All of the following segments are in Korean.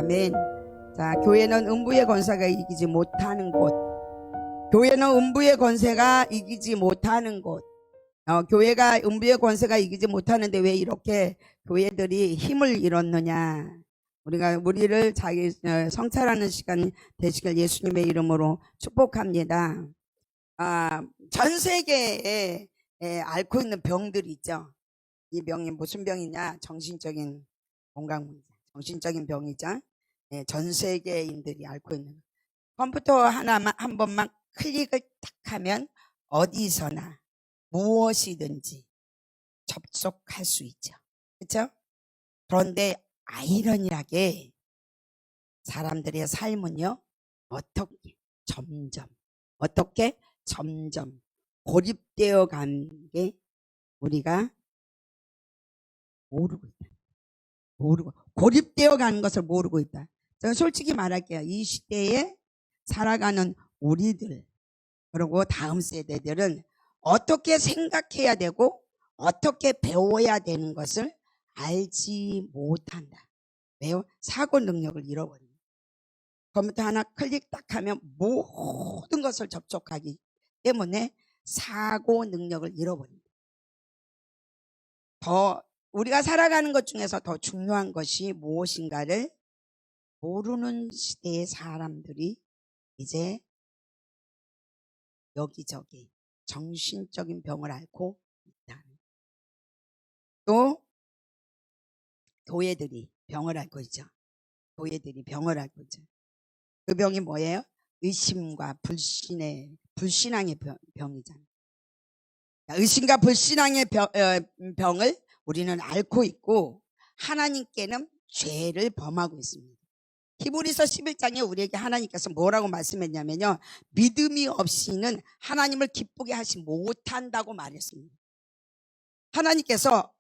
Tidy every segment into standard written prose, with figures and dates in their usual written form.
아멘. 자, 교회는 음부의 권세가 이기지 못하는 곳. 교회는 음부의 권세가 이기지 못하는 곳. 교회가 음부의 권세가 이기지 못하는데 왜 이렇게 교회들이 힘을 잃었느냐. 우리를 자기 성찰하는 시간 되시길 예수님의 이름으로 축복합니다. 전 세계에 앓고 있는 병들이 있죠. 이 병이 무슨 병이냐? 정신적인 건강 문제, 정신적인 병이죠. 전 세계인들이 앓고 있는. 컴퓨터 하나만 한 번만 클릭을 딱 하면 어디서나 무엇이든지 접속할 수 있죠. 그렇죠? 그런데 아이러니하게 사람들의 삶은요, 어떻게 점점 고립되어 간 게 우리가 모르고 있다. 고립되어 가는 것을 모르고 있다. 제가 솔직히 말할게요. 이 시대에 살아가는 우리들, 그리고 다음 세대들은 어떻게 생각해야 되고 어떻게 배워야 되는 것을 알지 못한다. 왜요? 사고 능력을 잃어버립니다. 컴퓨터 하나 클릭 딱 하면 모든 것을 접촉하기 때문에 사고 능력을 잃어버립니다. 우리가 살아가는 것 중에서 더 중요한 것이 무엇인가를 모르는 시대의 사람들이 이제 여기저기 정신적인 병을 앓고 있다. 또 교회들이 병을 앓고 있죠. 그 병이 뭐예요? 의심과 불신앙의 병이잖아요. 의심과 불신앙의 병을 우리는 앓고 있고 하나님께는 죄를 범하고 있습니다. 히브리서 11장에 우리에게 하나님께서 뭐라고 말씀했냐면요, 믿음이 없이는 하나님을 기쁘게 하지 못한다고 말했습니다. 하나님께서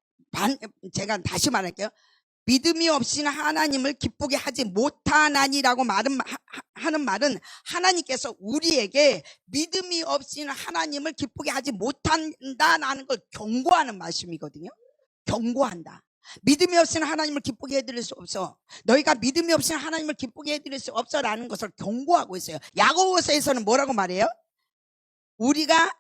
제가 다시 말할게요. 믿음이 없이는 하나님을 기쁘게 하지 못하나니라고 하는 말은 하나님께서 우리에게 믿음이 없이는 하나님을 기쁘게 하지 못한다라는 걸 경고하는 말씀이거든요. 경고한다. 믿음이 없이는 하나님을 기쁘게 해드릴 수 없어. 너희가 믿음이 없이는 하나님을 기쁘게 해드릴 수 없어라는 것을 경고하고 있어요. 야고보서에서는 뭐라고 말해요? 우리가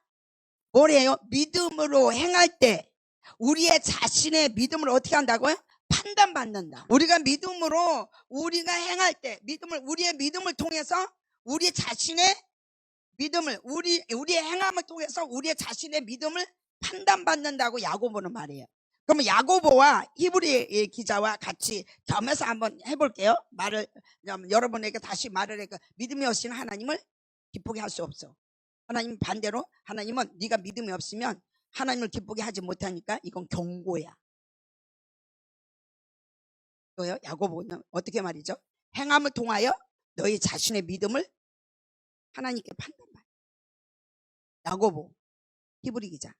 뭐래요? 믿음으로 행할 때 우리의 자신의 믿음을 어떻게 한다고요? 판단받는다. 우리가 믿음으로 우리가 행할 때 우리의 믿음을 통해서 우리 자신의 믿음을 우리의 행함을 통해서 우리의 자신의 믿음을 판단받는다고 야고보는 말이에요. 그러면 야고보와 히브리 기자와 같이 겸해서 한번 해볼게요. 여러분에게 다시 말을 해. 믿음이 없이는 하나님을 기쁘게 할 수 없어. 하나님 반대로 하나님은 네가 믿음이 없으면 하나님을 기쁘게 하지 못하니까 이건 경고야. 또요, 야고보는 어떻게 말이죠? 행함을 통하여 너희 자신의 믿음을 하나님께 판단받아. 야고보, 히브리 기자.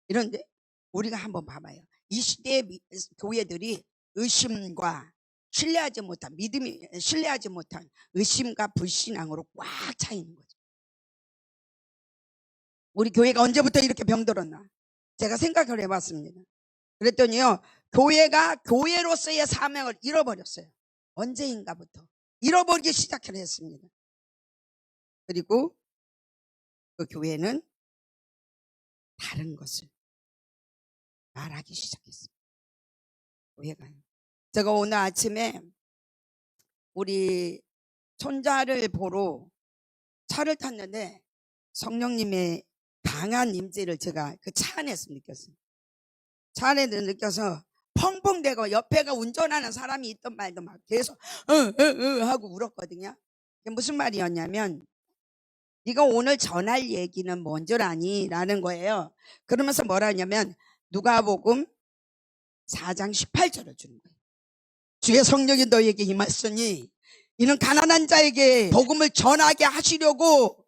이런데 우리가 한번 봐봐요. 이 시대의 교회들이 의심과 신뢰하지 못한 의심과 불신앙으로 꽉 차 있는 거죠. 우리 교회가 언제부터 이렇게 병들었나? 제가 생각을 해봤습니다. 그랬더니요, 교회가 교회로서의 사명을 잃어버렸어요. 언제인가부터 잃어버리기 시작을 했습니다. 그리고 그 교회는 다른 것을 말하기 시작했습니다. 교회가요. 제가 오늘 아침에 우리 손자를 보러 차를 탔는데 성령님의 강한 임재를 제가 그 차 안에서 느꼈어요. 차 안에서 느껴서 펑펑대고 옆에가 운전하는 사람이 있던 말도 막 계속 하고 울었거든요. 그게 무슨 말이었냐면 네가 오늘 전할 얘기는 뭔 줄 아니? 라는 거예요. 그러면서 뭐라 하냐면 누가복음 4장 18절을 주는 거예요. 주의 성령이 너희에게 임했으니 이는 가난한 자에게 복음을 전하게 하시려고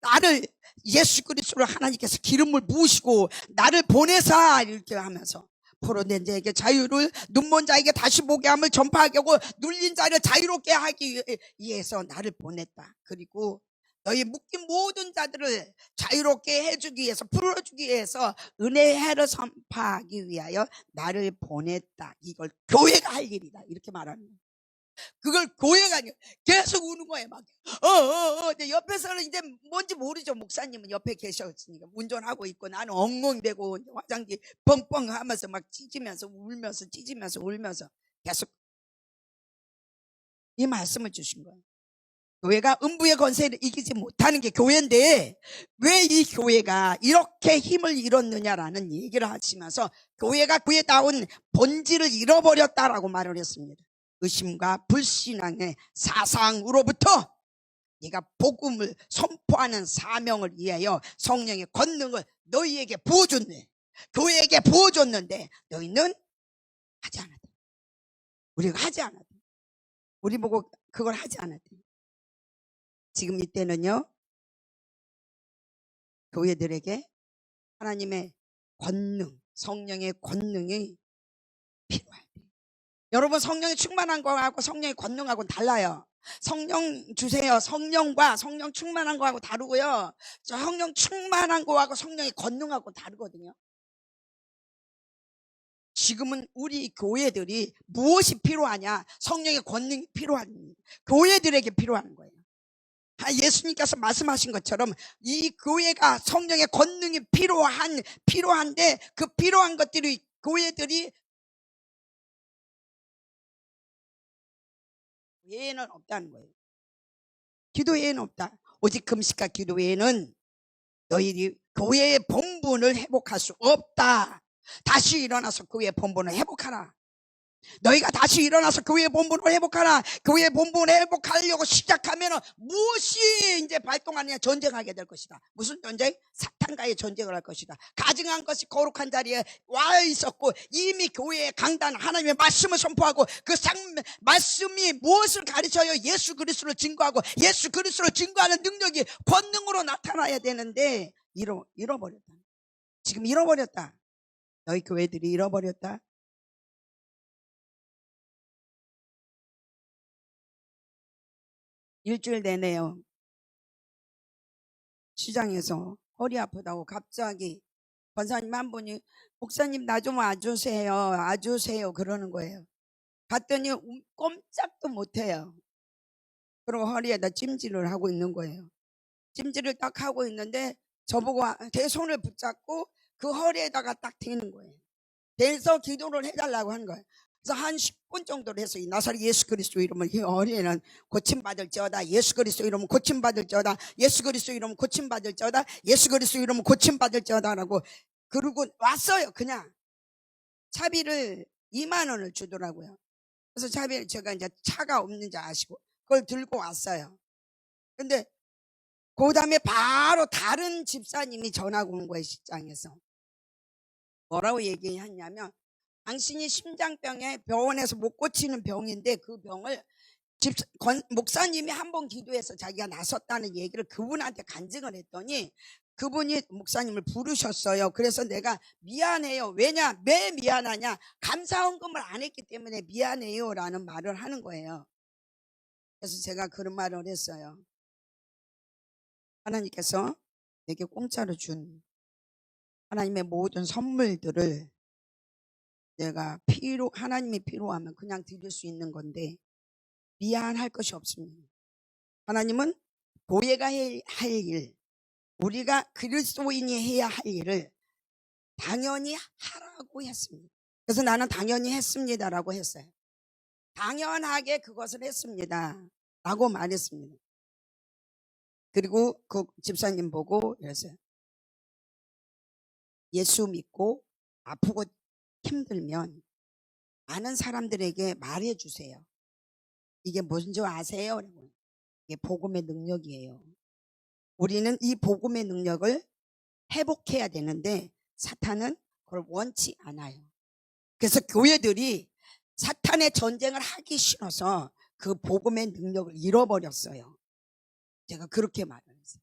나를 예수 그리스도로 하나님께서 기름을 부으시고 나를 보내사 이렇게 하면서 포로된 자에게 자유를, 눈먼 자에게 다시 보게 함을 전파하게 하고 눌린 자를 자유롭게 하기 위해서 나를 보냈다. 그리고 너희 묶인 모든 자들을 자유롭게 해주기 위해서, 풀어주기 위해서 은혜의 해를 선포하기 위하여 나를 보냈다. 이걸 교회가 할 일이다. 이렇게 말하는 거예요. 그걸 교회가 아니고 계속 우는 거예요. 막 근데 옆에서는 이제 뭔지 모르죠. 목사님은 옆에 계셨으니까 운전하고 있고 나는 엉엉대고 화장지 뻥뻥 하면서 막 찢으면서 울면서 찢으면서 울면서 계속 이 말씀을 주신 거예요. 교회가 음부의 권세를 이기지 못하는 게 교회인데 왜 이 교회가 이렇게 힘을 잃었느냐라는 얘기를 하시면서 교회가 교회다운 본질을 잃어버렸다라고 말을 했습니다. 의심과 불신앙의 사상으로부터 네가 복음을 선포하는 사명을 위하여 성령의 권능을 너희에게 부어줬네. 교회에게 부어줬는데 너희는 하지 않았다. 우리가 하지 않았다. 우리 보고 그걸 하지 않았다. 지금 이때는요, 교회들에게 하나님의 권능, 성령의 권능이 필요할 때. 여러분, 성령이 충만한 거하고 성령의 권능하고는 달라요. 성령 주세요. 성령과 성령 충만한 거하고 다르고요. 성령 충만한 거하고 성령의 권능하고 다르거든요. 지금은 우리 교회들이 무엇이 필요하냐? 성령의 권능이 필요한 교회들에게 필요한 거예요. 예수님께서 말씀하신 것처럼 이 교회가 성령의 권능이 필요한데 그 필요한 것들이 교회들이 외에는 없다는 거예요. 기도 외에는 없다. 오직 금식과 기도 외에는 너희들이 교회의 본분을 회복할 수 없다. 다시 일어나서 교회의 본분을 회복하라. 너희가 다시 일어나서 교회의 본분을 회복하라. 교회의 본분을 회복하려고 시작하면 무엇이 이제 발동하느냐? 전쟁하게 될 것이다. 무슨 전쟁? 사탄과의 전쟁을 할 것이다. 가증한 것이 거룩한 자리에 와 있었고 이미 교회의 강단 하나님의 말씀을 선포하고 그 말씀이 무엇을 가르쳐요? 예수 그리스도를 증거하고 예수 그리스도를 증거하는 능력이 권능으로 나타나야 되는데 잃어버렸다. 지금 잃어버렸다. 너희 교회들이 잃어버렸다. 일주일 내내요. 시장에서 허리 아프다고 갑자기 권사님 한 분이 목사님 나 좀 와주세요 그러는 거예요. 갔더니 꼼짝도 못해요. 그리고 허리에다 찜질을 하고 있는 거예요. 찜질을 딱 하고 있는데 저보고 제 손을 붙잡고 그 허리에다가 딱 대는 거예요. 대서 기도를 해달라고 하는 거예요. 그래서 한 10분 정도를 해서 이 나사렛 예수 그리스도 이름을 이 어린애는 고침받을지어다. 예수 그리스도 이름은 고침받을지어다. 예수 그리스도 이름은 고침받을지어다. 예수 그리스도 이름은 고침받을지어다라고 그러고 왔어요. 그냥 차비를 2만 원을 주더라고요. 그래서 차비를 제가 이제 차가 없는지 아시고 그걸 들고 왔어요. 근데 그 다음에 바로 다른 집사님이 전화가 온 거예요. 시장에서 뭐라고 얘기했냐면 당신이 심장병에 병원에서 못 고치는 병인데 그 병을 목사님이 한 번 기도해서 자기가 나섰다는 얘기를 그분한테 간증을 했더니 그분이 목사님을 부르셨어요. 그래서 내가 미안해요. 왜 미안하냐? 감사헌금을 안 했기 때문에 미안해요 라는 말을 하는 거예요. 그래서 제가 그런 말을 했어요. 하나님께서 내게 공짜로 준 하나님의 모든 선물들을 내가 하나님이 필요하면 그냥 드릴 수 있는 건데 미안할 것이 없습니다. 하나님은 교회가 할 일, 우리가 그리스도인이 해야 할 일을 당연히 하라고 했습니다. 그래서 나는 당연히 했습니다라고 했어요. 당연하게 그것을 했습니다 라고 말했습니다. 그리고 그 집사님 보고 이랬어요. 예수 믿고 아프고 힘들면 많은 사람들에게 말해주세요. 이게 뭔지 아세요? 이게 복음의 능력이에요. 우리는 이 복음의 능력을 회복해야 되는데 사탄은 그걸 원치 않아요. 그래서 교회들이 사탄의 전쟁을 하기 싫어서 그 복음의 능력을 잃어버렸어요. 제가 그렇게 말을 했어요.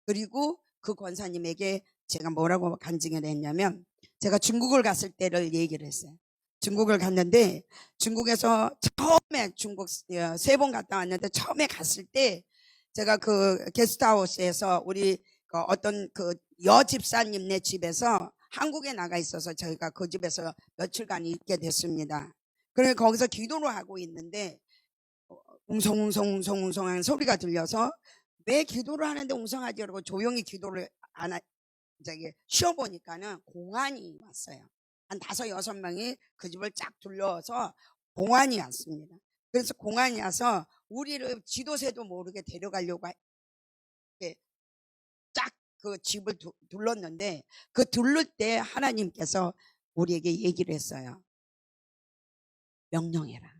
그리고 그 권사님에게 제가 뭐라고 간증을 했냐면 제가 중국을 갔을 때를 얘기를 했어요. 중국을 갔는데 중국에서 처음에 중국 3번 갔다 왔는데 처음에 갔을 때 제가 그 게스트하우스에서 우리 어떤 그 여집사님네 집에서 한국에 나가 있어서 저희가 그 집에서 며칠간 있게 됐습니다. 그래 거기서 기도를 하고 있는데 웅성웅성웅성웅성하는 소리가 들려서 왜 기도를 하는데 웅성하지? 그러고 조용히 기도를 안 하, 저기 쉬어보니까는 공안이 왔어요. 한 5-6명이 그 집을 쫙 둘러서 공안이 왔습니다. 그래서 공안이 와서 우리를 지도새도 모르게 데려가려고 쫙 그 집을 둘렀는데 그 둘를 때 하나님께서 우리에게 얘기를 했어요. 명령해라.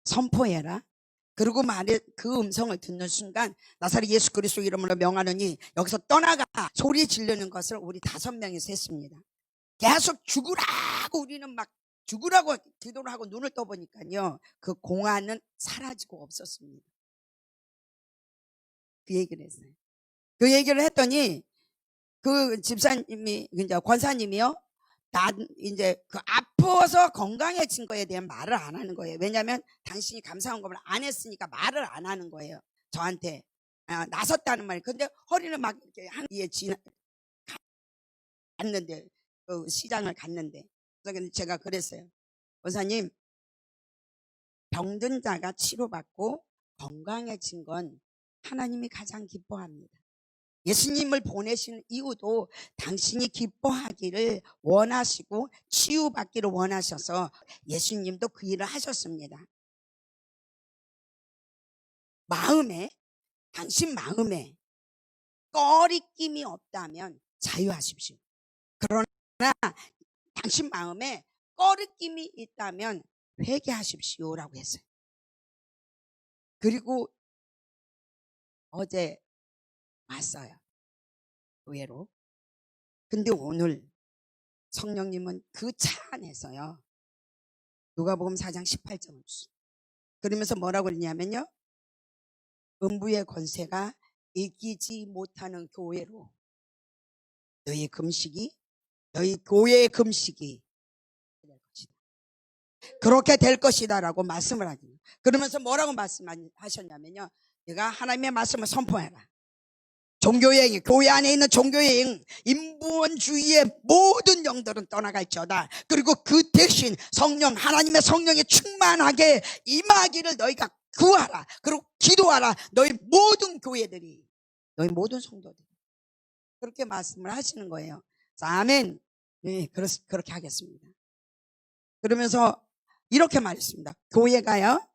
선포해라. 그리고 말에 그 음성을 듣는 순간 나사렛 예수 그리스도 이름으로 명하느니 여기서 떠나가 소리 지르는 것을 우리 5명이서 했습니다. 계속 죽으라고 우리는 막 죽으라고 기도를 하고 눈을 떠보니까요 그 공안은 사라지고 없었습니다. 그 얘기를 했어요. 그 얘기를 했더니 그 집사님이 이제 권사님이요 이제 그 아파서 건강해진 거에 대한 말을 안 하는 거예요. 왜냐하면 당신이 감사한 것을 안 했으니까 말을 안 하는 거예요. 저한테 나섰다는 말이. 근데 허리는 막 이렇게 한위에 갔는데 그 시장을 갔는데 그래서 제가 그랬어요. 권사님 병든 자가 치료받고 건강해진 건 하나님이 가장 기뻐합니다. 예수님을 보내신 이유도 당신이 기뻐하기를 원하시고 치유받기를 원하셔서 예수님도 그 일을 하셨습니다. 당신 마음에 꺼리낌이 없다면 자유하십시오. 그러나 당신 마음에 꺼리낌이 있다면 회개하십시오라고 했어요. 그리고 어제 왔어요. 교회로. 근데 오늘 성령님은 그 차 안에서요. 누가복음 4장 18절을 주시죠. 그러면서 뭐라고 그러냐면요. 음부의 권세가 이기지 못하는 교회로 너희 교회의 금식이 될 것이다. 그렇게 될 것이다라고 말씀을 하거든요. 그러면서 뭐라고 말씀하셨냐면요. 내가 하나님의 말씀을 선포해라. 종교여행, 교회 안에 있는 종교여행, 인본주의의 모든 영들은 떠나갈지어다. 그리고 그 대신 하나님의 성령이 충만하게 임하기를 너희가 구하라. 그리고 기도하라. 너희 모든 교회들이, 너희 모든 성도들이. 그렇게 말씀을 하시는 거예요. 아멘. 네, 그렇게 하겠습니다. 그러면서 이렇게 말했습니다. 교회가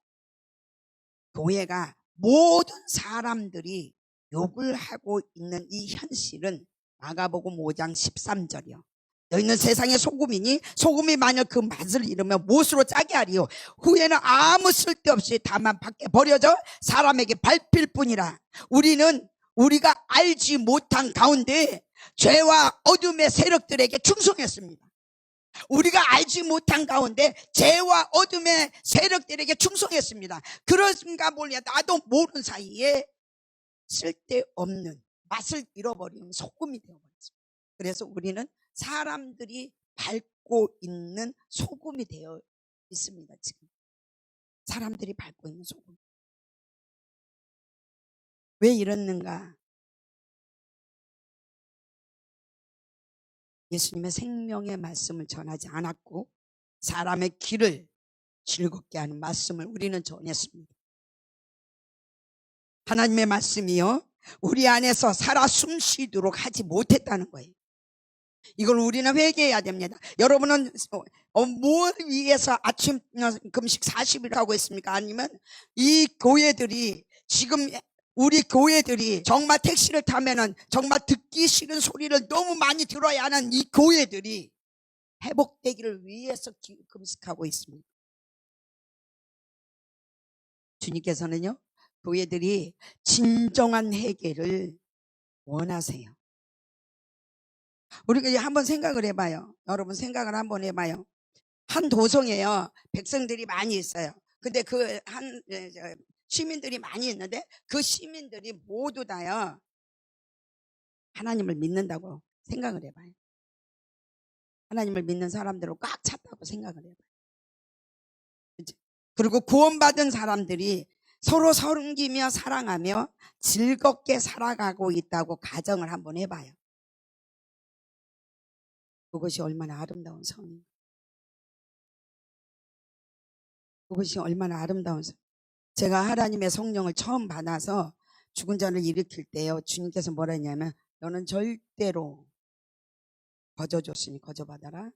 모든 사람들이 욕을 하고 있는 이 현실은 마가복음 5장 13절이요. 너희는 세상의 소금이니 소금이 만일 그 맛을 잃으면 무엇으로 짜게 하리요. 후에는 아무 쓸데없이 다만 밖에 버려져 사람에게 밟힐 뿐이라. 우리가 알지 못한 가운데 죄와 어둠의 세력들에게 충성했습니다. 우리가 알지 못한 가운데 죄와 어둠의 세력들에게 충성했습니다. 그런가 몰라 나도 모르는 사이에 쓸데없는 맛을 잃어버리는 소금이 되어버렸습니다. 그래서 우리는 사람들이 밟고 있는 소금이 되어 있습니다. 지금 사람들이 밟고 있는 소금. 왜 이랬는가? 예수님의 생명의 말씀을 전하지 않았고 사람의 길을 즐겁게 하는 말씀을 우리는 전했습니다. 하나님의 말씀이요 우리 안에서 살아 숨쉬도록 하지 못했다는 거예요. 이걸 우리는 회개해야 됩니다. 여러분은 뭘 위해서 아침 금식 40일 하고 있습니까? 아니면 이 교회들이 지금 우리 교회들이 정말 택시를 타면은 정말 듣기 싫은 소리를 너무 많이 들어야 하는 이 교회들이 회복되기를 위해서 금식하고 있습니다. 주님께서는요 교회들이 진정한 회개를 원하세요. 우리가 한번 생각을 해봐요. 여러분 생각을 한번 해봐요. 한 도성에요 백성들이 많이 있어요. 근데 그 시민들이 많이 있는데 그 시민들이 모두 다요 하나님을 믿는다고 생각을 해봐요. 하나님을 믿는 사람들로 꽉 찼다고 생각을 해봐요. 그리고 구원받은 사람들이 서로 섬기며 사랑하며 즐겁게 살아가고 있다고 가정을 한번 해봐요. 그것이 얼마나 아름다운 성인가. 그것이 얼마나 아름다운 제가 하나님의 성령을 처음 받아서 죽은 자를 일으킬 때요, 주님께서 뭐라 했냐면, 너는 절대로 거저줬으니 거저받아라.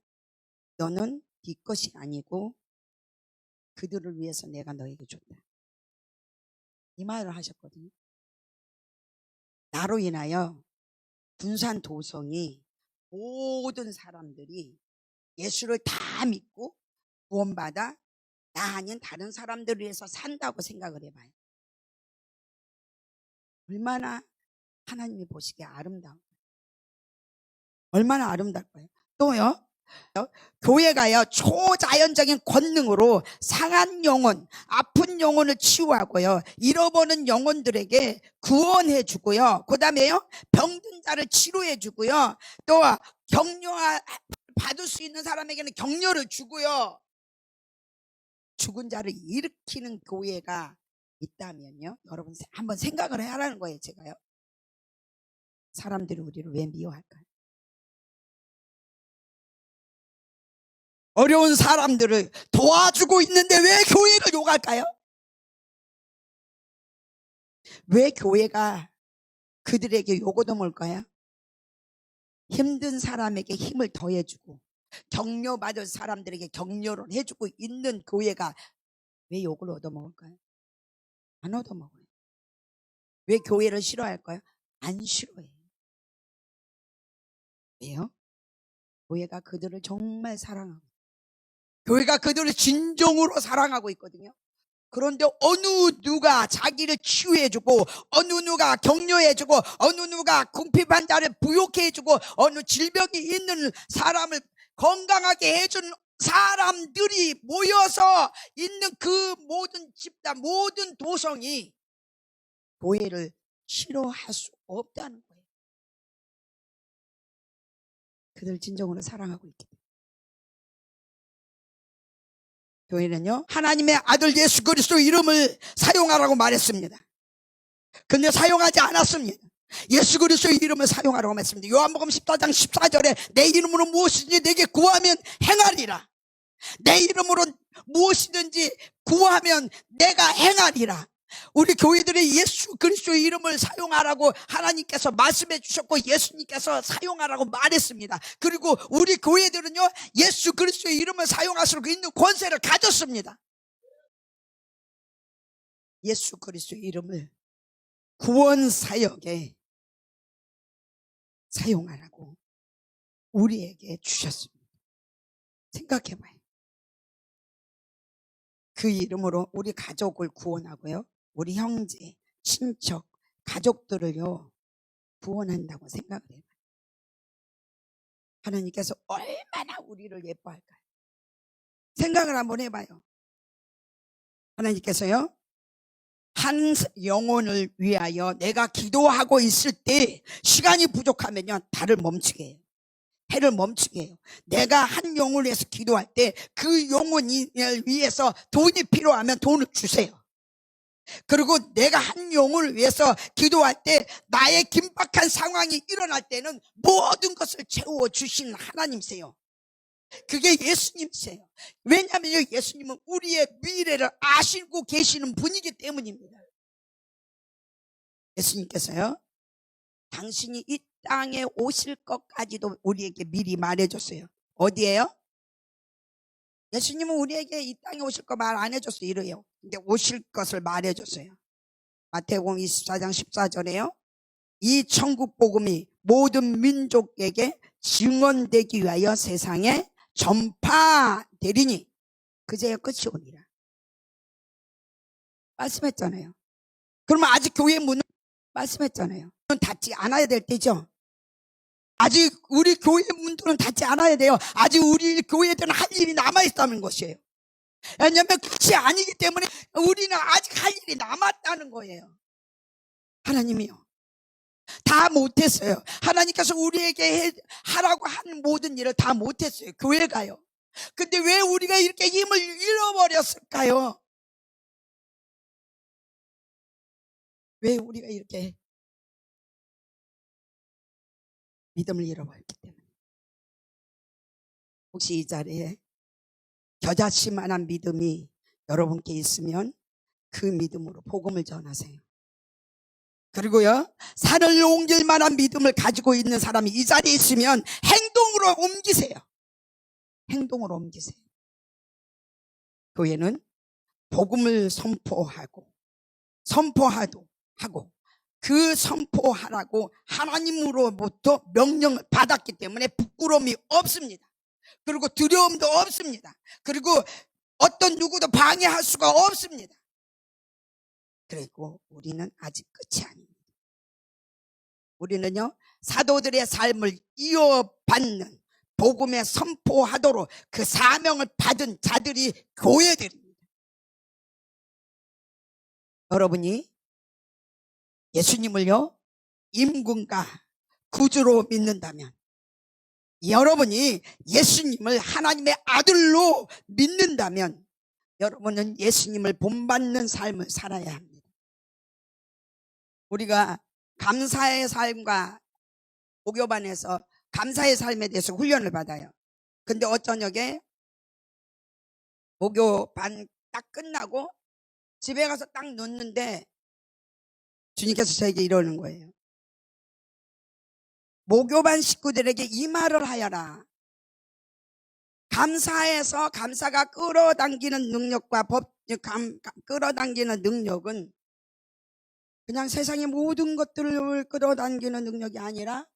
너는 네 것이 아니고 그들을 위해서 내가 너에게 줬다, 이 말을 하셨거든요. 나로 인하여 군산 도성이 모든 사람들이 예수를 다 믿고 구원받아 나 아닌 다른 사람들을 위해서 산다고 생각을 해봐요. 얼마나 하나님이 보시기에 아름다운, 얼마나 아름다울까요? 또요, 교회가요 초자연적인 권능으로 상한 영혼, 아픈 영혼을 치유하고요, 잃어버린 영혼들에게 구원해 주고요, 그 다음에요 병든 자를 치료해 주고요, 또 격려 받을 수 있는 사람에게는 격려를 주고요, 죽은 자를 일으키는 교회가 있다면요, 여러분 한번 생각을 해야 하는 거예요. 제가요, 사람들이 우리를 왜 미워할까요? 어려운 사람들을 도와주고 있는데 왜 교회를 욕할까요? 왜 교회가 그들에게 욕을 얻어먹을까요? 힘든 사람에게 힘을 더해주고 격려받을 사람들에게 격려를 해주고 있는 교회가 왜 욕을 얻어먹을까요? 안 얻어먹어요. 왜 교회를 싫어할까요? 안 싫어해요. 왜요? 교회가 그들을 정말 사랑하고, 교회가 그들을 진정으로 사랑하고 있거든요. 그런데 어느 누가 자기를 치유해주고, 어느 누가 격려해주고, 어느 누가 궁핍한 자를 부욕해주고, 어느 질병이 있는 사람을 건강하게 해준 사람들이 모여서 있는 그 모든 집단, 모든 도성이 교회를 싫어할 수 없다는 거예요. 그들 진정으로 사랑하고 있기 때문에. 교회는요, 하나님의 아들 예수 그리스도 이름을 사용하라고 말했습니다. 근데 사용하지 않았습니다. 예수 그리스도의 이름을 사용하라고 말했습니다. 요한복음 14장 14절에 내 이름으로 무엇이든지 내게 구하면 행하리라. 내 이름으로 무엇이든지 구하면 내가 행하리라. 우리 교회들이 예수 그리스도의 이름을 사용하라고 하나님께서 말씀해 주셨고, 예수님께서 사용하라고 말했습니다. 그리고 우리 교회들은요, 예수 그리스도의 이름을 사용할 수 있는 권세를 가졌습니다. 예수 그리스도의 이름을 구원 사역에 사용하라고 우리에게 주셨습니다. 생각해봐요. 그 이름으로 우리 가족을 구원하고요, 우리 형제, 친척, 가족들을요 구원한다고 생각을 해봐요. 하나님께서 얼마나 우리를 예뻐할까요? 생각을 한번 해봐요. 하나님께서요, 한 영혼을 위하여 내가 기도하고 있을 때 시간이 부족하면요 달을 멈추게 해요. 해를 멈추게 해요. 내가 한 영혼을 위해서 기도할 때 그 영혼을 위해서 돈이 필요하면 돈을 주세요. 그리고 내가 한 영혼을 위해서 기도할 때 나의 긴박한 상황이 일어날 때는 모든 것을 채워주신 하나님이세요. 그게 예수님이세요. 왜냐하면 예수님은 우리의 미래를 아시고 계시는 분이기 때문입니다. 예수님께서요, 당신이 이 땅에 오실 것까지도 우리에게 미리 말해줬어요. 어디에요? 예수님은 우리에게 이 땅에 오실 거 말 안 해줬어요. 이래요. 근데 오실 것을 말해줬어요. 마태복음 24장 14절에요. 이 천국 복음이 모든 민족에게 증언되기 위하여 세상에 전파되리니 그제야 끝이 오니라. 말씀했잖아요. 그러면 아직 교회 문은, 말씀했잖아요, 닫지 않아야 될 때죠. 아직 우리 교회 문들은 닫지 않아야 돼요. 아직 우리 교회들은 할 일이 남아있다는 것이에요. 왜냐하면 끝이 아니기 때문에 우리는 아직 할 일이 남았다는 거예요. 하나님이요, 다 못했어요. 하나님께서 우리에게 하라고 한 모든 일을 다 못했어요. 교회가요. 근데 왜 우리가 이렇게 힘을 잃어버렸을까요? 왜 우리가 이렇게 믿음을 잃어버렸기 때문에. 혹시 이 자리에 겨자씨만한 믿음이 여러분께 있으면 그 믿음으로 복음을 전하세요. 그리고요, 산을 옮길 만한 믿음을 가지고 있는 사람이 이 자리에 있으면 행동으로 옮기세요. 행동으로 옮기세요. 교회는 복음을 선포하고 그 선포하라고 하나님으로부터 명령을 받았기 때문에 부끄러움이 없습니다. 그리고 두려움도 없습니다. 그리고 어떤 누구도 방해할 수가 없습니다. 그리고 우리는 아직 끝이 아닙니다. 우리는요, 사도들의 삶을 이어받는 복음에 선포하도록 그 사명을 받은 자들이 교회들입니다. 여러분이 예수님을요, 임금과 구주로 믿는다면, 여러분이 예수님을 하나님의 아들로 믿는다면 여러분은 예수님을 본받는 삶을 살아야 합니다. 우리가 감사의 삶과 목요반에서 감사의 삶에 대해서 훈련을 받아요. 근데 어쩌녁에 목요반 딱 끝나고 집에 가서 딱 눕는데 주님께서 저에게 이러는 거예요. 목요반 식구들에게 이 말을 하여라. 감사해서 감사가 끌어당기는 능력과 끌어당기는 능력은 그냥 세상의 모든 것들을 끌어당기는 능력이 아니라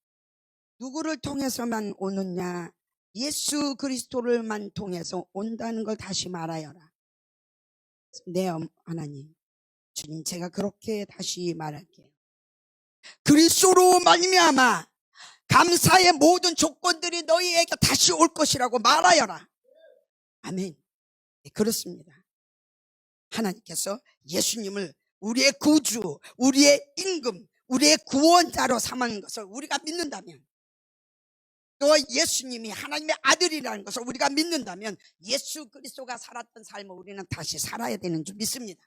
누구를 통해서만 오느냐, 예수 그리스도를만 통해서 온다는 걸 다시 말하여라. 네, 하나님, 주님, 제가 그렇게 다시 말할게요. 그리스도로 말미암아 감사의 모든 조건들이 너희에게 다시 올 것이라고 말하여라. 아멘. 네, 그렇습니다. 하나님께서 예수님을 우리의 구주, 우리의 임금, 우리의 구원자로 삼은 것을 우리가 믿는다면, 또 예수님이 하나님의 아들이라는 것을 우리가 믿는다면 예수 그리스도가 살았던 삶을 우리는 다시 살아야 되는 줄 믿습니다.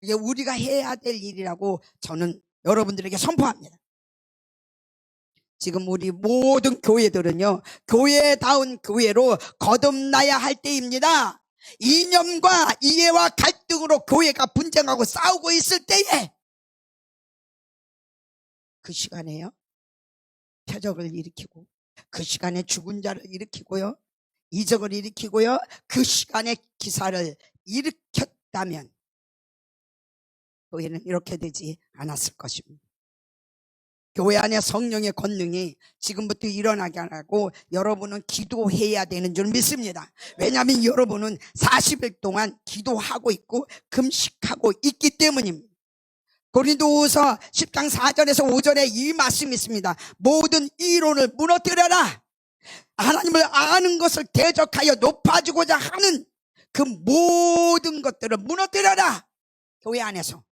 이게 우리가 해야 될 일이라고 저는 여러분들에게 선포합니다. 지금 우리 모든 교회들은요, 교회다운 교회로 거듭나야 할 때입니다. 이념과 이해와 갈등으로 교회가 분쟁하고 싸우고 있을 때에 그 시간에요, 표적을 일으키고 그 시간에 죽은 자를 일으키고요, 이적을 일으키고요, 그 시간에 기사를 일으켰다면 교회는 이렇게 되지 않았을 것입니다. 교회 안에 성령의 권능이 지금부터 일어나게 하고 여러분은 기도해야 되는 줄 믿습니다. 왜냐하면 여러분은 40일 동안 기도하고 있고 금식하고 있기 때문입니다. 고린도후서 10장 4절에서 5절에 이 말씀이 있습니다. 모든 이론을 무너뜨려라. 하나님을 아는 것을 대적하여 높아지고자 하는 그 모든 것들을 무너뜨려라. 교회 안에서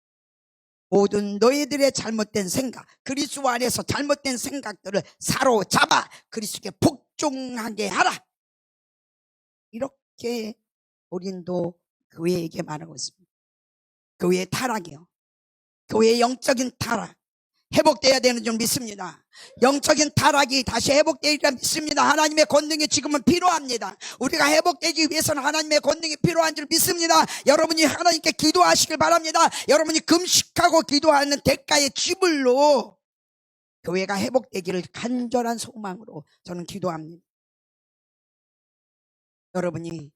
모든 너희들의 잘못된 생각, 그리스도 안에서 잘못된 생각들을 사로잡아 그리스도께 복종하게 하라. 이렇게 고린도 교회에게 말하고 있습니다. 교회의 타락이요, 교회의 영적인 타락 회복돼야 되는 줄 믿습니다. 영적인 타락이 다시 회복되리라 믿습니다. 하나님의 권능이 지금은 필요합니다. 우리가 회복되기 위해서는 하나님의 권능이 필요한 줄 믿습니다. 여러분이 하나님께 기도하시길 바랍니다. 여러분이 금식하고 기도하는 대가의 지불로 교회가 회복되기를 간절한 소망으로 저는 기도합니다. 여러분이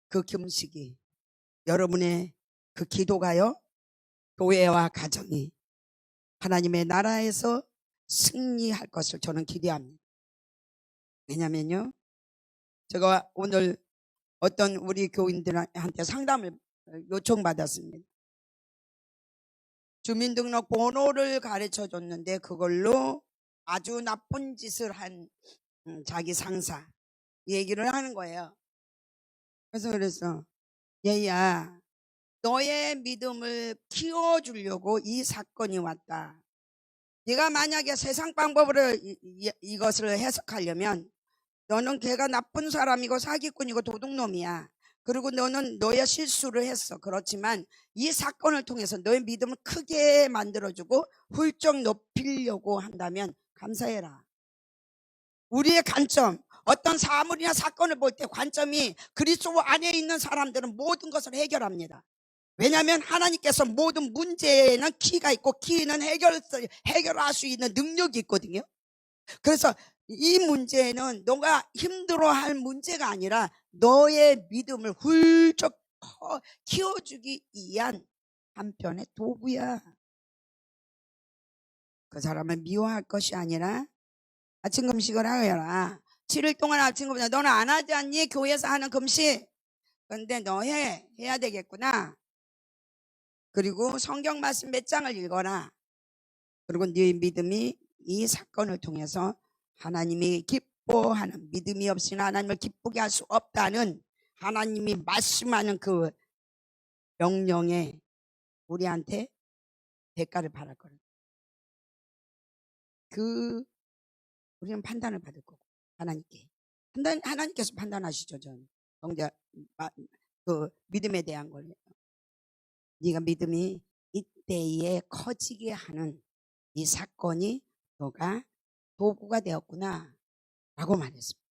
그 금식이, 여러분의 그 기도가요, 교회와 가정이 하나님의 나라에서 승리할 것을 저는 기대합니다. 왜냐면요, 제가 오늘 어떤 우리 교인들한테 상담을 요청받았습니다. 주민등록 번호를 가르쳐 줬는데 그걸로 아주 나쁜 짓을 한 자기 상사 얘기를 하는 거예요. 그래서 얘야, 너의 믿음을 키워주려고 이 사건이 왔다. 네가 만약에 세상 방법으로 이것을 해석하려면 너는 걔가 나쁜 사람이고 사기꾼이고 도둑놈이야. 그리고 너는 너의 실수를 했어. 그렇지만 이 사건을 통해서 너의 믿음을 크게 만들어주고 훌쩍 높이려고 한다면 감사해라. 우리의 관점, 어떤 사물이나 사건을 볼 때 관점이 그리스도 안에 있는 사람들은 모든 것을 해결합니다. 왜냐하면 하나님께서 모든 문제에는 키가 있고 키는 해결할 수 있는 능력이 있거든요. 그래서 이 문제는 너가 힘들어할 문제가 아니라 너의 믿음을 훌쩍 키워주기 위한 한편의 도구야. 그 사람을 미워할 것이 아니라 아침 금식을 하여라. 7일 동안 아침 금식. 너는 안 하지 않니? 교회에서 하는 금식. 근데 너 해야 되겠구나. 그리고 성경 말씀 몇 장을 읽어라. 그리고 네 믿음이 이 사건을 통해서 하나님이 기뻐하는, 믿음이 없이는 하나님을 기쁘게 할 수 없다는 하나님이 말씀하는 그 명령에 우리한테 대가를 바랄 거예요. 우리는 판단을 받을 거고 하나님께서 판단하시죠. 그 믿음에 대한 걸. 네가 믿음이 이때에 커지게 하는 이 사건이 너가 도구가 되었구나 라고 말했습니다.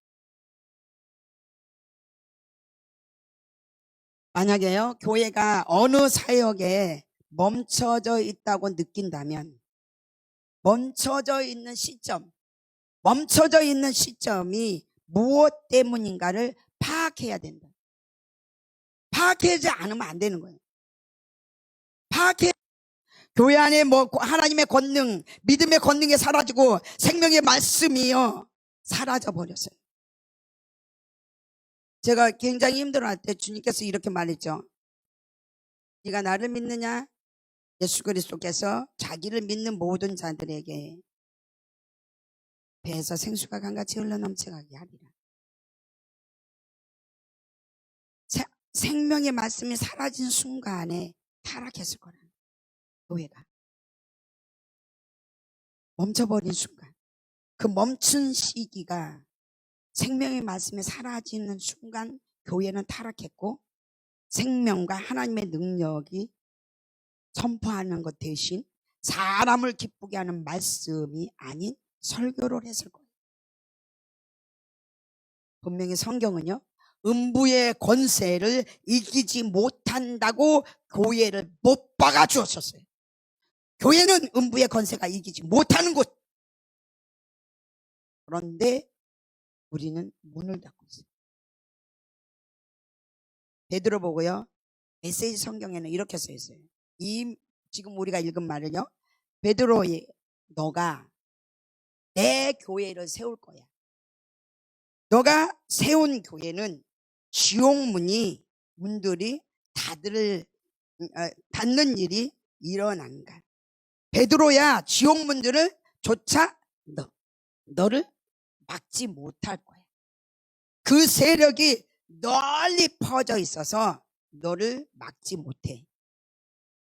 만약에요, 교회가 어느 사역에 멈춰져 있다고 느낀다면 멈춰져 있는 시점이 무엇 때문인가를 파악해야 된다. 파악하지 않으면 안 되는 거예요. 교회 안에 하나님의 권능, 믿음의 권능이 사라지고 생명의 말씀이요 사라져 버렸어요. 제가 굉장히 힘들어할 때 주님께서 이렇게 말했죠. 네가 나를 믿느냐? 예수 그리스도께서 자기를 믿는 모든 자들에게 배에서 생수가 강같이 흘러넘쳐가게 하리라. 생명의 말씀이 사라진 순간에 타락했을 거라. 교회가 멈춰버린 순간, 그 멈춘 시기가 생명의 말씀이 사라지는 순간 교회는 타락했고, 생명과 하나님의 능력이 선포하는 것 대신 사람을 기쁘게 하는 말씀이 아닌 설교를 했을 거예요. 분명히 성경은요, 음부의 권세를 이기지 못한다고 교회를 못 박아 주었었어요. 교회는 음부의 권세가 이기지 못하는 곳. 그런데 우리는 문을 닫고 있어요. 베드로 보고요, 메시지 성경에는 이렇게 써 있어요. 지금 우리가 읽은 말은요, 베드로의 너가 내 교회를 세울 거야. 너가 세운 교회는 문들이 닫는 일이 일어난가. 베드로야, 지옥 문들을 조차 너를 막지 못할 거야. 그 세력이 널리 퍼져 있어서 너를 막지 못해.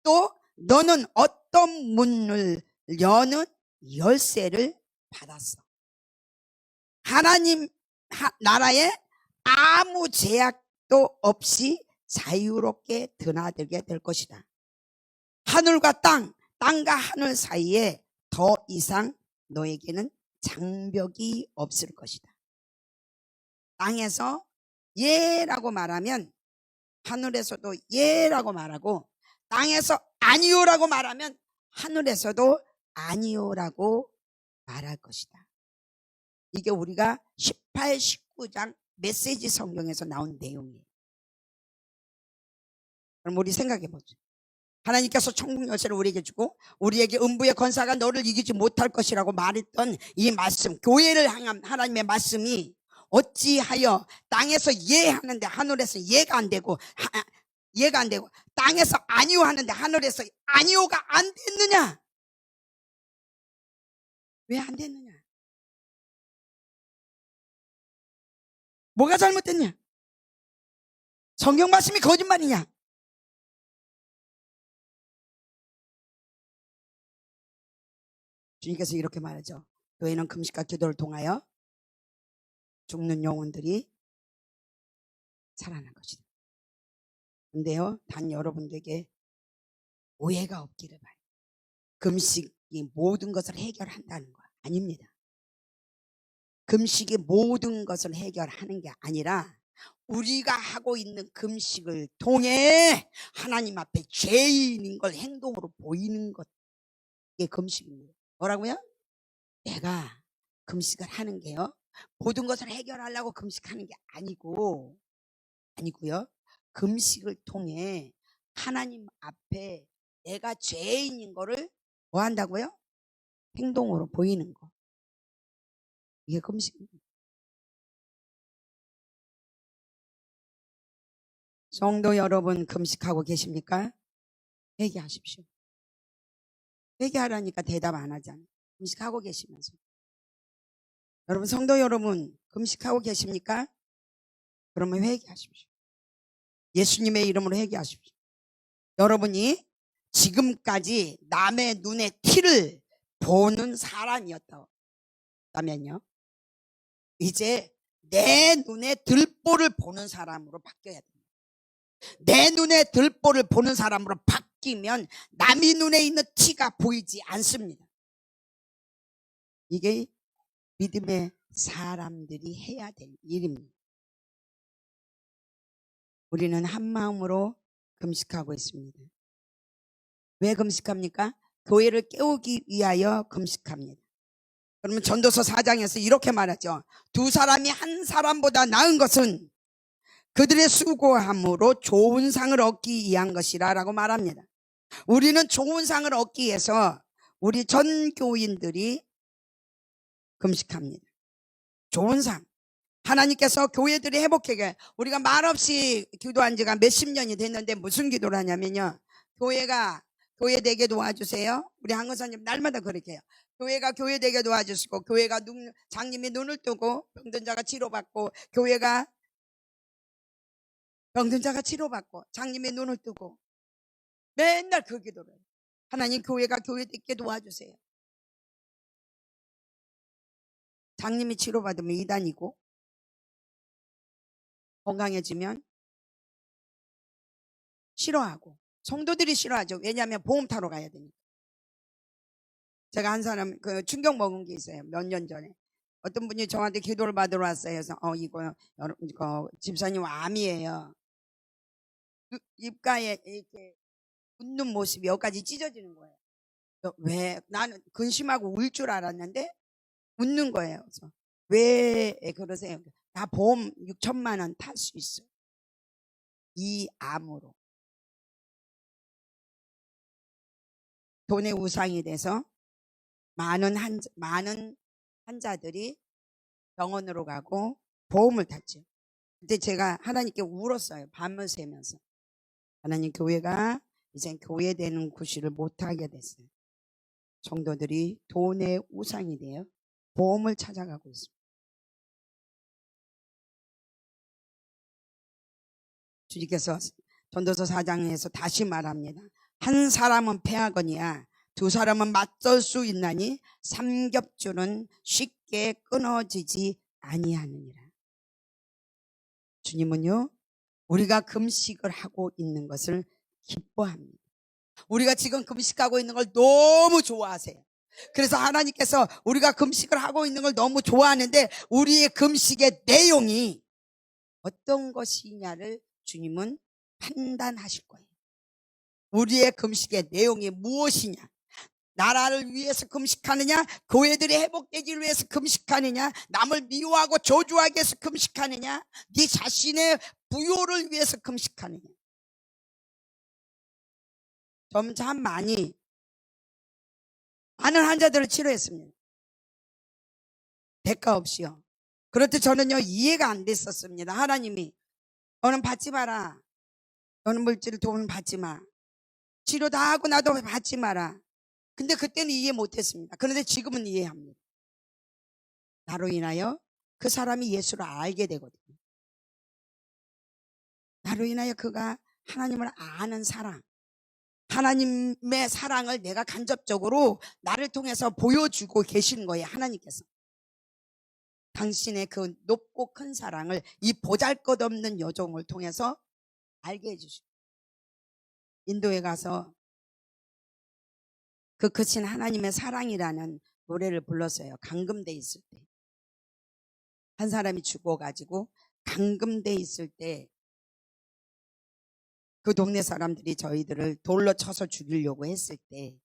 또 너는 어떤 문을 여는 열쇠를 받았어. 하나님 나라에 아무 제약도 없이 자유롭게 드나들게 될 것이다. 하늘과 땅과 하늘 사이에 더 이상 너에게는 장벽이 없을 것이다. 땅에서 예라고 말하면 하늘에서도 예라고 말하고, 땅에서 아니요라고 말하면 하늘에서도 아니요라고 말할 것이다. 이게 우리가 18, 19장 메시지 성경에서 나온 내용이에요. 그럼 우리 생각해 보죠. 하나님께서 천국 열쇠를 우리에게 주고 우리에게 음부의 권사가 너를 이기지 못할 것이라고 말했던 이 말씀, 교회를 향한 하나님의 말씀이 어찌하여 땅에서 예 하는데 하늘에서 예가 안 되고 땅에서 아니요 하는데 하늘에서 아니요가 안 됐느냐? 왜 안 됐느냐? 뭐가 잘못됐냐? 성경 말씀이 거짓말이냐? 주님께서 이렇게 말하죠. 교회는 금식과 기도를 통하여 죽는 영혼들이 살아난 것이다. 근데요, 단 여러분들에게 오해가 없기를 바라요. 금식이 모든 것을 해결한다는 거 아닙니다. 금식이 모든 것을 해결하는 게 아니라 우리가 하고 있는 금식을 통해 하나님 앞에 죄인인 걸 행동으로 보이는 것, 이게 금식입니다. 뭐라고요? 내가 금식을 하는 게요, 모든 것을 해결하려고 금식하는 게 아니고요. 금식을 통해 하나님 앞에 내가 죄인인 거를 뭐 한다고요? 행동으로 보이는 거. 이게 금식입니다. 성도 여러분, 금식하고 계십니까? 회개하십시오. 회개하라니까 대답 안 하잖아요. 금식하고 계시면서. 여러분, 성도 여러분, 금식하고 계십니까? 그러면 회개하십시오. 예수님의 이름으로 회개하십시오. 여러분이 지금까지 남의 눈에 티를 보는 사람이었다면요, 이제 내 눈에 들보를 보는 사람으로 바뀌어야 됩니다. 내 눈에 들보를 보는 사람으로 바뀌면 남의 눈에 있는 티가 보이지 않습니다. 이게 믿음의 사람들이 해야 될 일입니다. 우리는 한 마음으로 금식하고 있습니다. 왜 금식합니까? 교회를 깨우기 위하여 금식합니다. 그러면 전도서 4장에서 이렇게 말하죠. 두 사람이 한 사람보다 나은 것은 그들의 수고함으로 좋은 상을 얻기 위한 것이라 라고 말합니다. 우리는 좋은 상을 얻기 위해서 우리 전 교인들이 금식합니다. 좋은 상. 하나님께서 교회들이 회복하게, 우리가 말없이 기도한 지가 몇십 년이 됐는데 무슨 기도를 하냐면요, 교회 되게 도와주세요. 우리 한근사님 날마다 그렇게 해요. 교회가 교회 되게 도와주시고, 교회가 장님이 눈을 뜨고 병든 자가 치료받고, 교회가 병든 자가 치료받고, 장님이 눈을 뜨고, 맨날 그 기도를 해요. 하나님, 교회가 교회 되게 도와주세요. 장님이 치료받으면 이단이고, 건강해지면 싫어하고, 성도들이 싫어하죠. 왜냐하면 보험 타러 가야 되니까. 제가 한 사람 충격 먹은 게 있어요. 몇 년 전에 어떤 분이 저한테 기도를 받으러 왔어요. 그래서 이거 집사님 암이에요. 입가에 이렇게 웃는 모습이 여기까지 찢어지는 거예요. 왜? 나는 근심하고 울 줄 알았는데 웃는 거예요. 그래서 왜 그러세요? 나 보험 6천만 원 탈 수 있어. 이 암으로. 돈의 우상이 돼서 많은 환자들이 병원으로 가고 보험을 탔죠. 근데 제가 하나님께 울었어요. 밤을 새면서. 하나님, 교회가 이젠 교회되는 구실을 못하게 됐어요. 성도들이 돈의 우상이 되어 보험을 찾아가고 있습니다. 주님께서 전도서 4장에서 다시 말합니다. 한 사람은 패하거니와 두 사람은 맞설 수 있나니 삼겹줄은 쉽게 끊어지지 아니하느니라. 주님은요, 우리가 금식을 하고 있는 것을 기뻐합니다. 우리가 지금 금식하고 있는 걸 너무 좋아하세요. 그래서 하나님께서 우리가 금식을 하고 있는 걸 너무 좋아하는데 우리의 금식의 내용이 어떤 것이냐를 주님은 판단하실 거예요. 우리의 금식의 내용이 무엇이냐? 나라를 위해서 금식하느냐? 교회들이 회복되기를 위해서 금식하느냐? 남을 미워하고 저주하기 위해서 금식하느냐? 네 자신의 부요를 위해서 금식하느냐? 참 많은 환자들을 치료했습니다. 대가 없이요. 그렇듯 저는요, 이해가 안 됐었습니다. 하나님이 너는 받지 마라. 너는 물질 돈 받지 마. 치료 다 하고 나도 받지 마라. 근데 그때는 이해 못했습니다. 그런데 지금은 이해합니다. 나로 인하여 그 사람이 예수를 알게 되거든요. 나로 인하여 그가 하나님을 아는 사랑, 하나님의 사랑을 내가 간접적으로 나를 통해서 보여주고 계신 거예요. 하나님께서 당신의 그 높고 큰 사랑을 이 보잘것없는 여종을 통해서 알게 해주시고, 인도에 가서 그 크신 하나님의 사랑이라는 노래를 불렀어요. 감금돼 있을 때. 한 사람이 죽어가지고 감금돼 있을 때 그 동네 사람들이 저희들을 돌로 쳐서 죽이려고 했을 때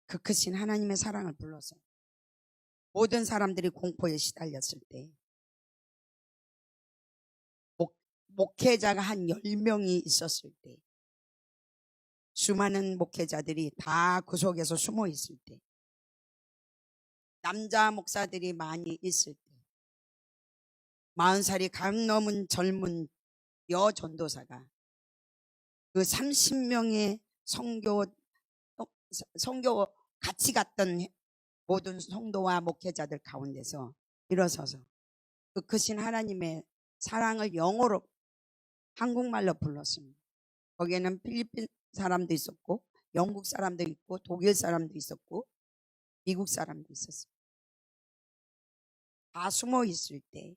그 크신 하나님의 사랑을 불러서 모든 사람들이 공포에 시달렸을 때 목회자가 한 10명이 있었을 때 수많은 목회자들이 다 그 속에서 숨어 있을 때 남자 목사들이 많이 있을 때 40살이 강 넘은 젊은 여 전도사가 그 30명의 성교 같이 갔던 모든 성도와 목회자들 가운데서 일어서서 그 크신 하나님의 사랑을 영어로 한국말로 불렀습니다. 거기에는 필리핀 사람도 있었고 영국 사람도 있고 독일 사람도 있었고 미국 사람도 있었어요. 다 숨어 있을 때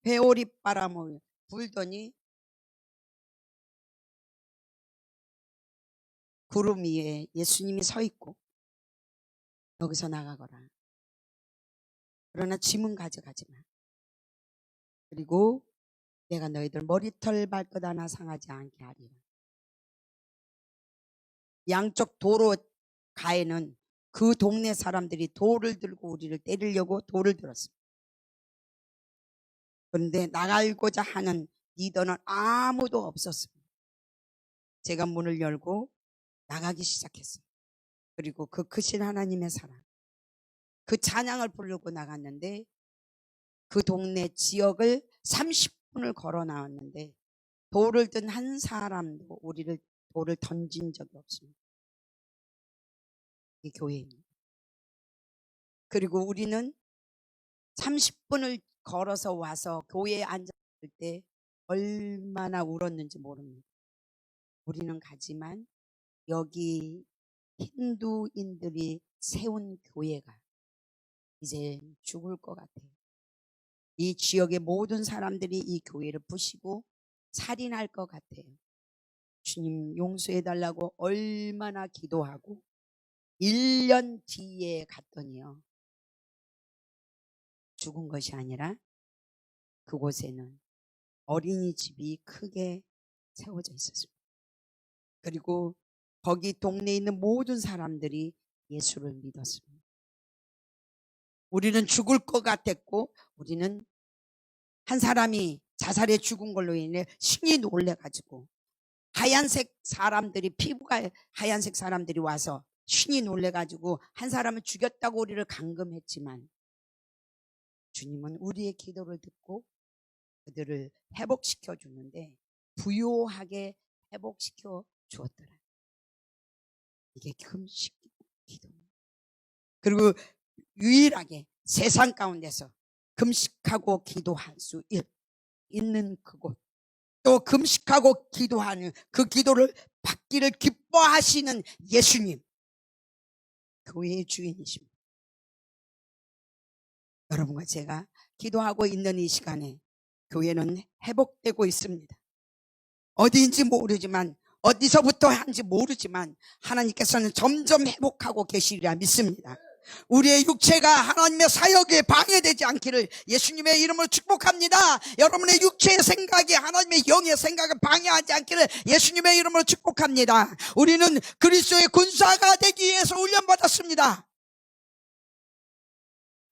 회오리 바람을 불더니 구름 위에 예수님이 서 있고 여기서 나가거라. 그러나 짐은 가져가지 마. 그리고 내가 너희들 머리털 발끝 하나 상하지 않게 하리라. 양쪽 도로 가에는 그 동네 사람들이 돌을 들고 우리를 때리려고 돌을 들었습니다. 그런데 나가고자 하는 리더는 아무도 없었습니다. 제가 문을 열고 나가기 시작했어요. 그리고 그 크신 하나님의 사랑, 그 찬양을 부르고 나갔는데 그 동네 지역을 30분을 걸어 나왔는데 돌을 든 한 사람도 우리를 돌을 던진 적이 없습니다. 이 교회입니다. 그리고 우리는 30분을 걸어서 와서 교회에 앉았을 때 얼마나 울었는지 모릅니다. 우리는 가지만 여기 힌두인들이 세운 교회가 이제 죽을 것 같아요. 이 지역의 모든 사람들이 이 교회를 부시고 살인할 것 같아요. 주님 용서해달라고 얼마나 기도하고 1년 뒤에 갔더니요, 죽은 것이 아니라 그곳에는 어린이집이 크게 세워져 있었습니다. 그리고 거기 동네에 있는 모든 사람들이 예수를 믿었습니다. 우리는 죽을 것 같았고 우리는 한 사람이 자살해 죽은 걸로 인해 신이 놀래가지고 하얀색 사람들이 피부가 하얀색 사람들이 와서 신이 놀래가지고 한 사람을 죽였다고 우리를 감금했지만 주님은 우리의 기도를 듣고 그들을 회복시켜 주는데 부요하게 회복시켜 주었더라. 이게 금식 기도입니다. 그리고 유일하게 세상 가운데서 금식하고 기도할 수 있는 그곳, 또 금식하고 기도하는 그 기도를 받기를 기뻐하시는 예수님, 교회의 주인이십니다. 여러분과 제가 기도하고 있는 이 시간에 교회는 회복되고 있습니다. 어디인지 모르지만 어디서부터 한지 모르지만 하나님께서는 점점 회복하고 계시리라 믿습니다. 우리의 육체가 하나님의 사역에 방해되지 않기를 예수님의 이름으로 축복합니다. 여러분의 육체의 생각이 하나님의 영의 생각을 방해하지 않기를 예수님의 이름으로 축복합니다. 우리는 그리스도의 군사가 되기 위해서 훈련받았습니다.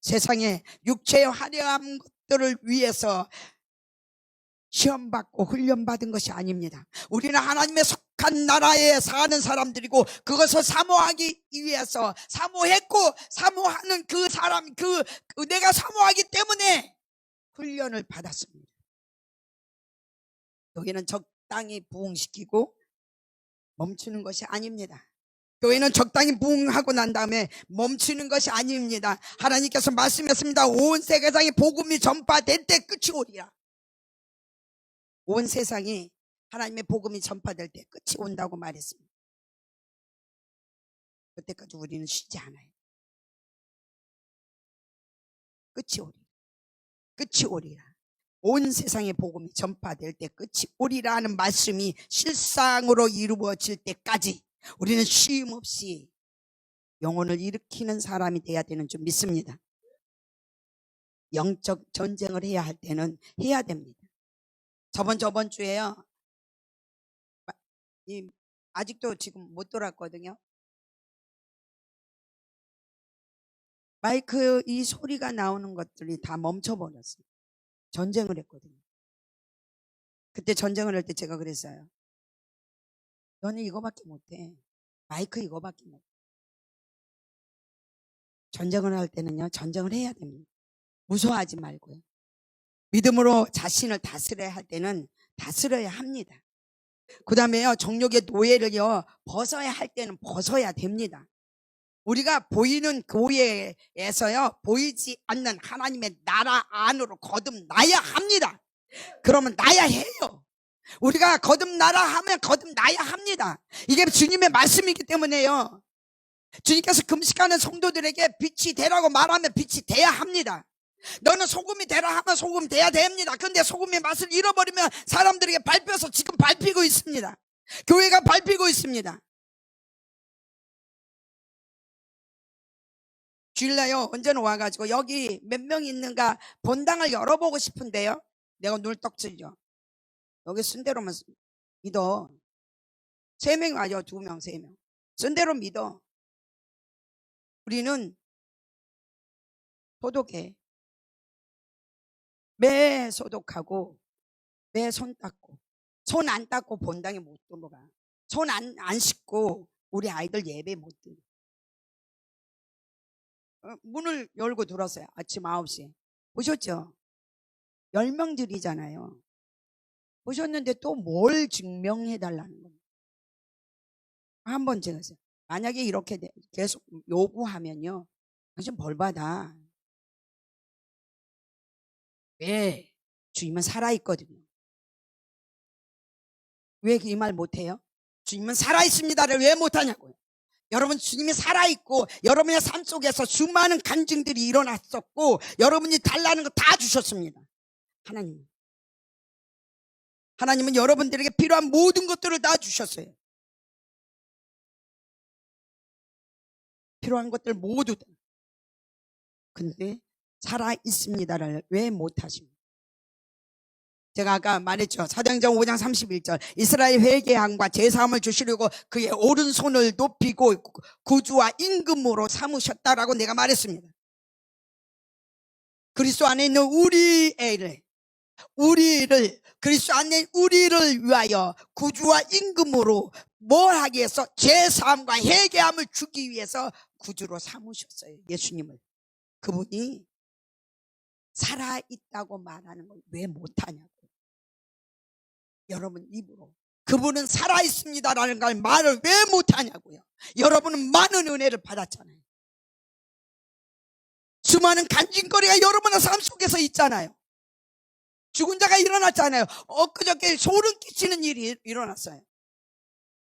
세상에 육체의 화려한 것들을 위해서 시험받고 훈련받은 것이 아닙니다. 우리는 하나님의 속한 나라에 사는 사람들이고 그것을 사모하기 위해서 사모했고 사모하는 그 사람 내가 사모하기 때문에 훈련을 받았습니다. 교회는 적당히 부흥시키고 멈추는 것이 아닙니다. 교회는 적당히 부흥하고 난 다음에 멈추는 것이 아닙니다. 하나님께서 말씀했습니다. 온 세계상에 복음이 전파될 때 끝이 오리라. 온 세상이 하나님의 복음이 전파될 때 끝이 온다고 말했습니다. 그때까지 우리는 쉬지 않아요. 끝이 오리라. 끝이 오리라. 온 세상의 복음이 전파될 때 끝이 오리라 하는 말씀이 실상으로 이루어질 때까지 우리는 쉼 없이 영혼을 일으키는 사람이 돼야 되는 줄 믿습니다. 영적 전쟁을 해야 할 때는 해야 됩니다. 저번 주에요. 아직도 지금 못 돌았거든요. 마이크 이 소리가 나오는 것들이 다 멈춰버렸어요. 전쟁을 했거든요. 그때 전쟁을 할 때 제가 그랬어요. 너는 이거밖에 못해. 마이크 이거밖에 못해. 전쟁을 할 때는요, 전쟁을 해야 됩니다. 무서워하지 말고요. 믿음으로 자신을 다스려야 할 때는 다스려야 합니다. 그 다음에요, 정욕의 노예를요, 벗어야 할 때는 벗어야 됩니다. 우리가 보이는 교회에서요, 보이지 않는 하나님의 나라 안으로 거듭나야 합니다. 그러면 나야 해요. 우리가 거듭나라 하면 거듭나야 합니다. 이게 주님의 말씀이기 때문에요. 주님께서 금식하는 성도들에게 빛이 되라고 말하면 빛이 돼야 합니다. 너는 소금이 되라 하면 소금 돼야 됩니다. 그런데 소금의 맛을 잃어버리면 사람들에게 밟혀서 지금 밟히고 있습니다. 교회가 밟히고 있습니다. 주일날요, 언제는 와가지고 여기 몇 명 있는가 본당을 열어보고 싶은데요, 내가 눈을 떡 찔려. 여기 쓴 대로만 믿어. 3명 아니요, 2명, 3명. 쓴 대로 믿어. 우리는 소독해. 매 소독하고 매 손 닦고, 손 안 닦고 본당에 못 들어가. 손 안 씻고 우리 아이들 예배 못 들어. 문을 열고 들어왔어요. 아침 9시에. 보셨죠? 10명 드리잖아요. 보셨는데 또 뭘 증명해 달라는 겁니다. 한번 제가 만약에 이렇게 계속 요구하면요, 당신 벌 받아. 왜? 주님은 살아있거든요. 왜 이 말 못해요? 주님은 살아있습니다를 왜 못하냐고요. 여러분, 주님이 살아있고 여러분의 삶 속에서 수많은 간증들이 일어났었고 여러분이 달라는 거 다 주셨습니다. 하나님은 여러분들에게 필요한 모든 것들을 다 주셨어요. 필요한 것들 모두 다. 근데 살아있습니다를 왜 못하십니까? 제가 아까 말했죠. 사도행전 5장 31절, 이스라엘 회개함과 제사함을 주시려고 그의 오른손을 높이고 구주와 임금으로 삼으셨다라고 내가 말했습니다. 그리스도 안에 있는 그리스도 안에 우리를 위하여 구주와 임금으로 뭘 하기 위해서? 제사함과 회개함을 주기 위해서 구주로 삼으셨어요. 예수님을. 그분이 살아있다고 말하는 걸 왜 못하냐고. 여러분 입으로 그분은 살아있습니다라는 걸 말을 왜 못하냐고요. 여러분은 많은 은혜를 받았잖아요. 수많은 간증거리가 여러분의 삶 속에서 있잖아요. 죽은 자가 일어났잖아요. 엊그저께 소름 끼치는 일이 일어났어요.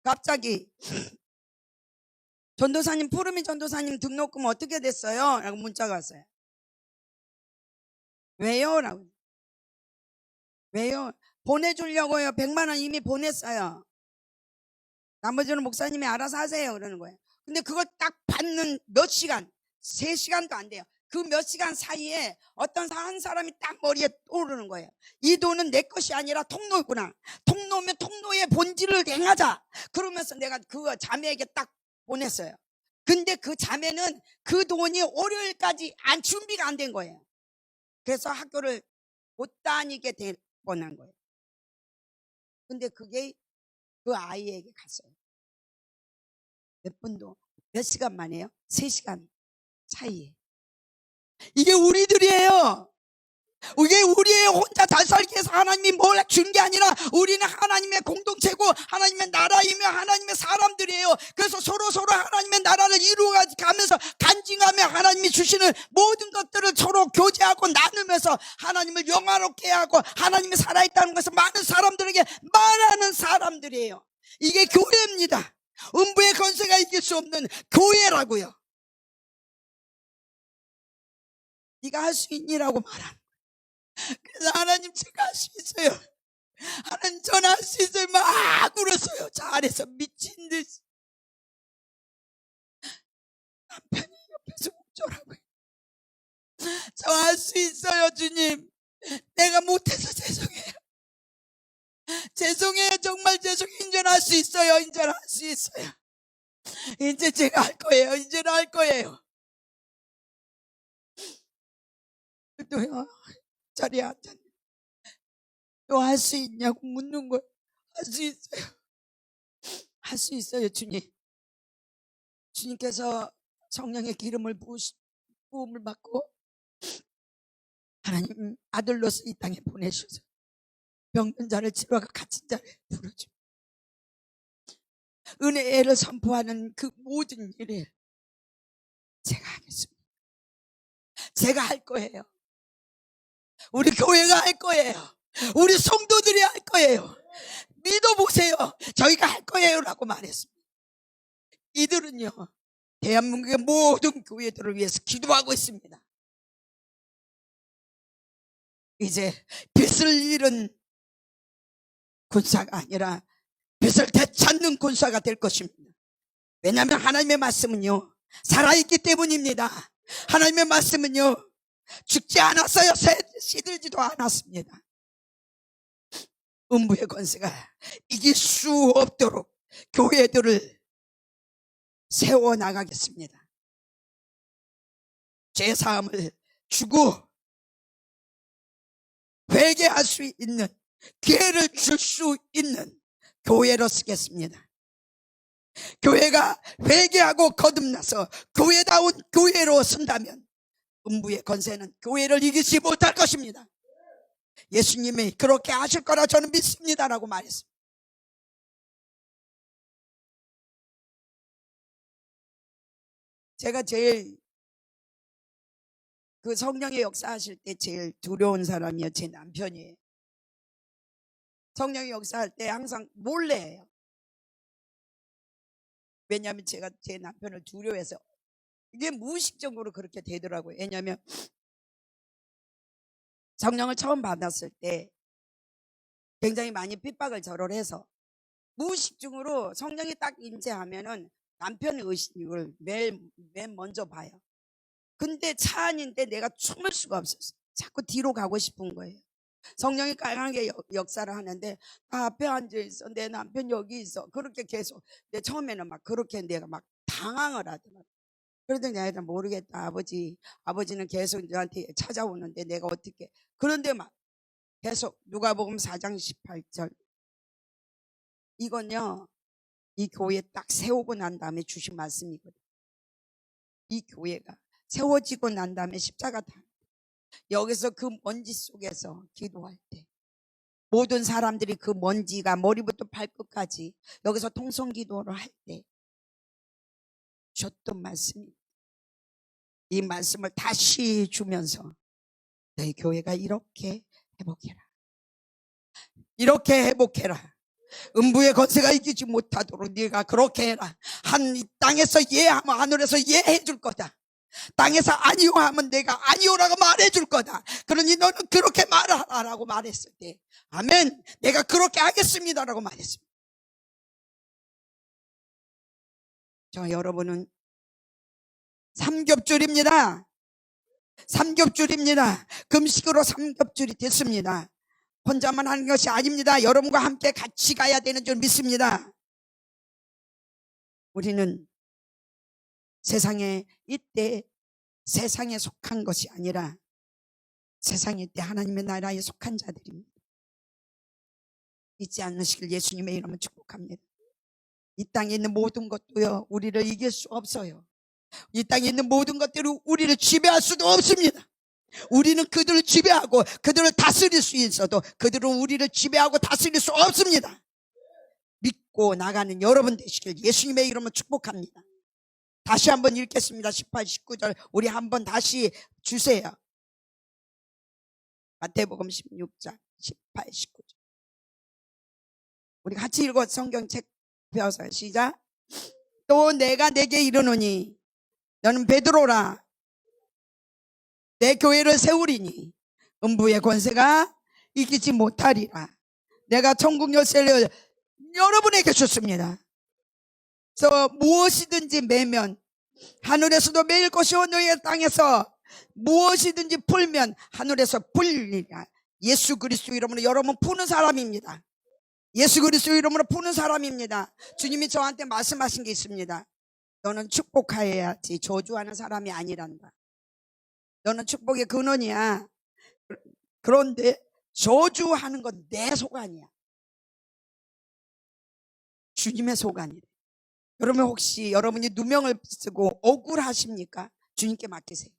갑자기 전도사님, 푸르미 전도사님 등록금 어떻게 됐어요? 라고 문자가 왔어요. 왜요? 라고. 왜요? 보내주려고요. 100만 원 이미 보냈어요. 나머지는 목사님이 알아서 하세요. 그러는 거예요. 근데 그걸 딱 받는 몇 시간, 3시간도 안 돼요. 그 몇 시간 사이에 어떤 한 사람이 딱 머리에 떠오르는 거예요. 이 돈은 내 것이 아니라 통로구나. 통로면 통로의 본질을 행하자. 그러면서 내가 그 자매에게 딱 보냈어요. 근데 그 자매는 그 돈이 월요일까지 준비가 안 된 거예요. 그래서 학교를 못 다니게 될 뻔한 거예요. 근데 그게 그 아이에게 갔어요. 몇 분도, 몇 시간 만에요? 3시간 사이에. 이게 우리들이에요. 이게 우리의 혼자 잘 살기 위해서 하나님이 뭘 준 게 아니라 우리는 하나님의 공동체고 하나님의 나라이며 하나님의 사람들이에요. 그래서 서로 하나님의 나라를 이루어가면서 간증하며 하나님이 주시는 모든 것들을 서로 교제하고 나누면서 하나님을 영화롭게 하고 하나님이 살아있다는 것을 많은 사람들에게 말하는 사람들이에요. 이게 교회입니다. 음부의 권세가 이길 수 없는 교회라고요. 네가 할 수 있니라고 말하는 거예요. 그래서 하나님, 제가 할 수 있어요. 하나님, 저는 할 수 있어요. 막 울었어요. 잘해서 미친 듯이. 남편이 옆에서 욱절하고요. 저 할 수 있어요. 주님, 내가 못해서 죄송해요. 죄송해요. 정말 죄송해요. 이제는 할 수 있어요. 이제는 할 수 있어요. 이제 제가 할 거예요. 이제는 할 거예요. 또요, 자리에 앉았는데 또 할 수 있냐고 묻는 거예요. 할 수 있어요. 할 수 있어요. 주님, 주님께서 성령의 기름을 부음을 받고 하나님 아들로서 이 땅에 보내셔서 병든 자를 치료하고 갇힌 자를 풀어줍니다. 은혜를 선포하는 그 모든 일을 제가 하겠습니다. 제가 할 거예요. 우리 교회가 할 거예요. 우리 성도들이 할 거예요. 믿어보세요. 저희가 할 거예요 라고 말했습니다. 이들은요, 대한민국의 모든 교회들을 위해서 기도하고 있습니다. 이제 빚을 잃은 군사가 아니라 빚을 되찾는 군사가 될 것입니다. 왜냐하면 하나님의 말씀은요, 살아있기 때문입니다. 하나님의 말씀은요, 죽지 않았어요. 시들지도 않았습니다. 음부의 권세가 이길 수 없도록 교회들을 세워나가겠습니다. 죄사함을 주고 회개할 수 있는 기회를 줄 수 있는 교회로 쓰겠습니다. 교회가 회개하고 거듭나서 교회다운 교회로 쓴다면 음부의 권세는 교회를 이기지 못할 것입니다. 예수님이 그렇게 하실 거라 저는 믿습니다라고 말했습니다. 제가 제일 그 성령의 역사하실 때 제일 두려운 사람이요, 제 남편이에요. 성령의 역사할 때 항상 몰래 해요. 왜냐하면 제가 제 남편을 두려워해서. 이게 무의식적으로 그렇게 되더라고요. 왜냐하면 성령을 처음 받았을 때 굉장히 많이 핍박을 저를 해서 무의식적으로 성령이 딱 임재하면은 남편의 의식을 맨 먼저 봐요. 근데 차 안인데 내가 숨을 수가 없었어요. 자꾸 뒤로 가고 싶은 거예요. 성령이 강하게 역사를 하는데 앞에 앉아있어, 내 남편 여기 있어, 그렇게 계속. 근데 처음에는 막 그렇게 내가 막 당황을 하더라고요. 그러더니 내가 모르겠다, 아버지는 계속 저한테 찾아오는데 내가 어떻게. 그런데 막 계속 누가복음 4장 18절, 이건요, 이 교회 딱 세우고 난 다음에 주신 말씀이거든요. 이 교회가 세워지고 난 다음에 십자가 다, 여기서 그 먼지 속에서 기도할 때 모든 사람들이 그 먼지가 머리부터 발끝까지 여기서 통성기도를 할 때 줬던 말씀이, 이 말씀을 다시 주면서 너희 교회가 이렇게 회복해라, 이렇게 회복해라. 음부의 권세가 이기지 못하도록 네가 그렇게 해라. 이 땅에서 예하면 하늘에서 예해 줄 거다. 땅에서 아니요 하면 내가 아니요라고 말해 줄 거다. 그러니 너는 그렇게 말하라라고 말했을 때, 아멘, 내가 그렇게 하겠습니다라고 말했습니다. 저 여러분은 삼겹줄입니다. 삼겹줄입니다. 금식으로 삼겹줄이 됐습니다. 혼자만 하는 것이 아닙니다. 여러분과 함께 같이 가야 되는 줄 믿습니다. 우리는 세상에 이때 세상에 속한 것이 아니라 세상에 이때 하나님의 나라에 속한 자들입니다. 잊지 않으시길 예수님의 이름으로 축복합니다. 이 땅에 있는 모든 것도요, 우리를 이길 수 없어요. 이 땅에 있는 모든 것들이 우리를 지배할 수도 없습니다. 우리는 그들을 지배하고 그들을 다스릴 수 있어도 그들은 우리를 지배하고 다스릴 수 없습니다. 믿고 나가는 여러분 되시길 예수님의 이름으로 축복합니다. 다시 한번 읽겠습니다. 18, 19절 우리 한번 다시 주세요. 마태복음 16장 18, 19절 우리 같이 읽어. 성경책 펴서 시작. 또 내가 내게 이르노니 너는 베드로라, 내 교회를 세우리니 음부의 권세가 이기지 못하리라. 내가 천국 열쇠를 여러분에게 줬습니다. 그래서 무엇이든지 매면 하늘에서도 매일 것이요 너희의 땅에서 무엇이든지 풀면 하늘에서 풀리리라. 예수 그리스도 이름으로 여러분 푸는 사람입니다. 예수 그리스도 이름으로 푸는 사람입니다. 주님이 저한테 말씀하신 게 있습니다. 너는 축복해야지 저주하는 사람이 아니란다. 너는 축복의 근원이야. 그런데 저주하는 건 내 소관이야. 주님의 소관이래. 여러분 혹시 여러분이 누명을 쓰고 억울하십니까? 주님께 맡기세요.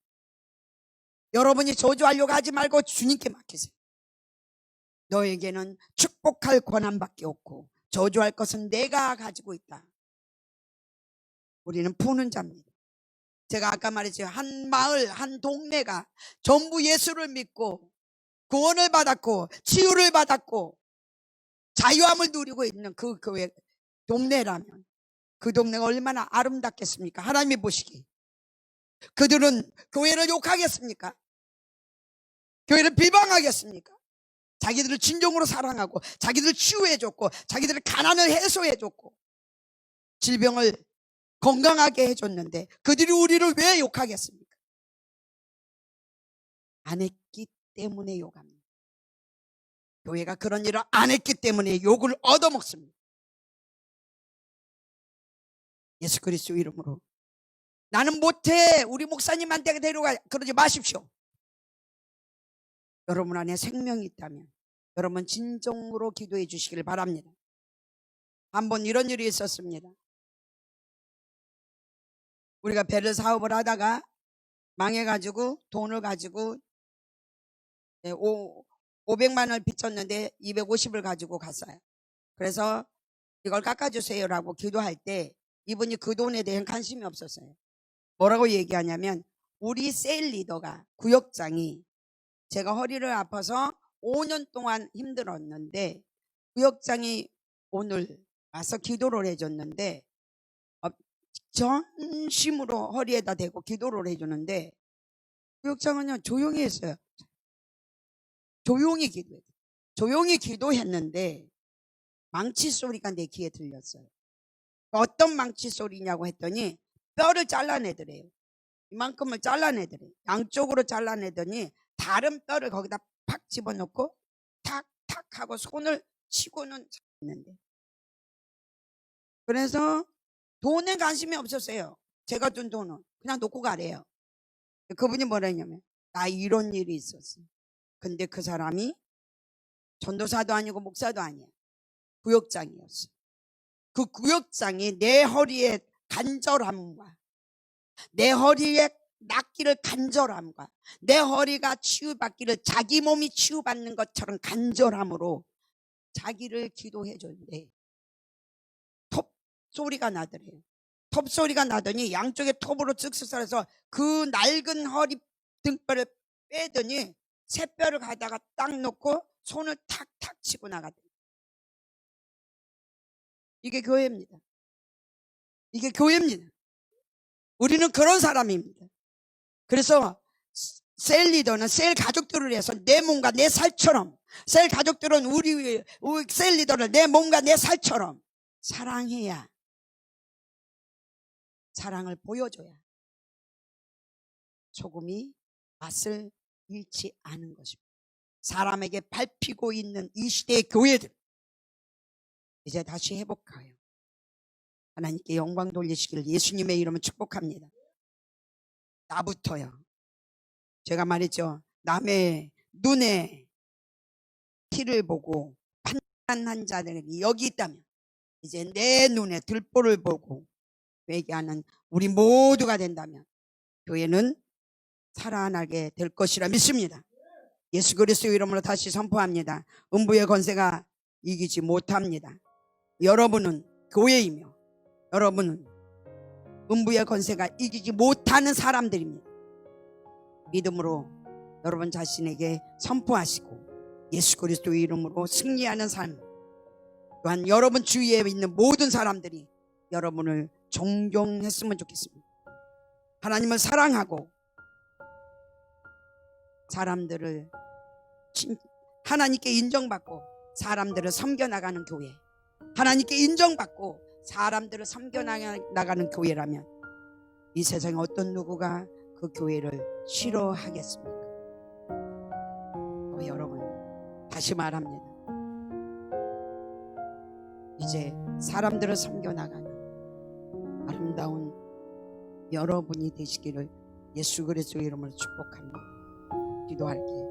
여러분이 저주하려고 하지 말고 주님께 맡기세요. 너에게는 축복할 권한밖에 없고 저주할 것은 내가 가지고 있다. 우리는 푸는 자입니다. 제가 아까 말했죠. 한 마을, 한 동네가 전부 예수를 믿고 구원을 받았고 치유를 받았고 자유함을 누리고 있는 그 교회 동네라면 그 동네가 얼마나 아름답겠습니까? 하나님이 보시기. 그들은 교회를 욕하겠습니까? 교회를 비방하겠습니까? 자기들을 진정으로 사랑하고 자기들을 치유해줬고 자기들의 가난을 해소해줬고 질병을 건강하게 해줬는데 그들이 우리를 왜 욕하겠습니까? 안 했기 때문에 욕합니다. 교회가 그런 일을 안 했기 때문에 욕을 얻어먹습니다. 예수 그리스도 이름으로 나는 못해 우리 목사님한테 데려가 그러지 마십시오. 여러분 안에 생명이 있다면 여러분 진정으로 기도해 주시길 바랍니다. 한번 이런 일이 있었습니다. 우리가 배를 사업을 하다가 망해가지고 돈을 가지고 500만 원을 빚졌는데 250을 가지고 갔어요. 그래서 이걸 깎아주세요라고 기도할 때 이분이 그 돈에 대한 관심이 없었어요. 뭐라고 얘기하냐면 우리 세일 리더가 구역장이 제가 허리를 아파서 5년 동안 힘들었는데 구역장이 오늘 와서 기도를 해줬는데 전심으로 허리에다 대고 기도를 해주는데 구역장은요 조용히 했어요. 조용히 기도했어요. 조용히 기도했는데 망치 소리가 내 귀에 들렸어요. 어떤 망치 소리냐고 했더니 뼈를 잘라내더래요. 이만큼을 잘라내더래요. 양쪽으로 잘라내더니 다른 뼈를 거기다 팍 집어넣고 탁탁 하고 손을 치고는 있는데 그래서 돈에 관심이 없었어요. 제가 준 돈은 그냥 놓고 가래요. 그분이 뭐라 했냐면 나 이런 일이 있었어. 근데 그 사람이 전도사도 아니고 목사도 아니야. 구역장이었어. 그 구역장이 내 허리에 간절함과 내 허리에 낫기를 간절함과 내 허리가 치유받기를 자기 몸이 치유받는 것처럼 간절함으로 자기를 기도해 줬는데 톱 소리가 나더래요. 톱 소리가 나더니 양쪽에 톱으로 쓱쓱 썰어서 그 낡은 허리 등뼈를 빼더니 새 뼈를 가다가 딱 놓고 손을 탁탁 치고 나가더래요. 이게 교회입니다. 이게 교회입니다. 우리는 그런 사람입니다. 그래서 셀 리더는 셀 가족들을 위해서 내 몸과 내 살처럼 셀 가족들은 우리 셀 리더를 내 몸과 내 살처럼 사랑해야 사랑을 보여줘야 소금이 맛을 잃지 않은 것입니다. 사람에게 밟히고 있는 이 시대의 교회들 이제 다시 회복하여 하나님께 영광 돌리시기를 예수님의 이름으로 축복합니다. 나부터요. 제가 말했죠. 남의 눈에 티를 보고 판단한 자들이 여기 있다면 이제 내 눈에 들보를 보고 회개하는 우리 모두가 된다면 교회는 살아나게 될 것이라 믿습니다. 예수 그리스도 이름으로 다시 선포합니다. 음부의 권세가 이기지 못합니다. 여러분은 교회이며 여러분은 음부의 권세가 이기지 못하는 사람들입니다. 믿음으로 여러분 자신에게 선포하시고 예수 그리스도의 이름으로 승리하는 삶, 또한 여러분 주위에 있는 모든 사람들이 여러분을 존경했으면 좋겠습니다. 하나님을 사랑하고 사람들을 하나님께 인정받고 사람들을 섬겨나가는 교회, 하나님께 인정받고 사람들을 섬겨나가는 교회라면 이 세상에 어떤 누구가 그 교회를 싫어하겠습니까? 여러분, 다시 말합니다. 이제 사람들을 섬겨나가는 아름다운 여러분이 되시기를 예수 그리스도의 이름으로 축복합니다. 기도할게요.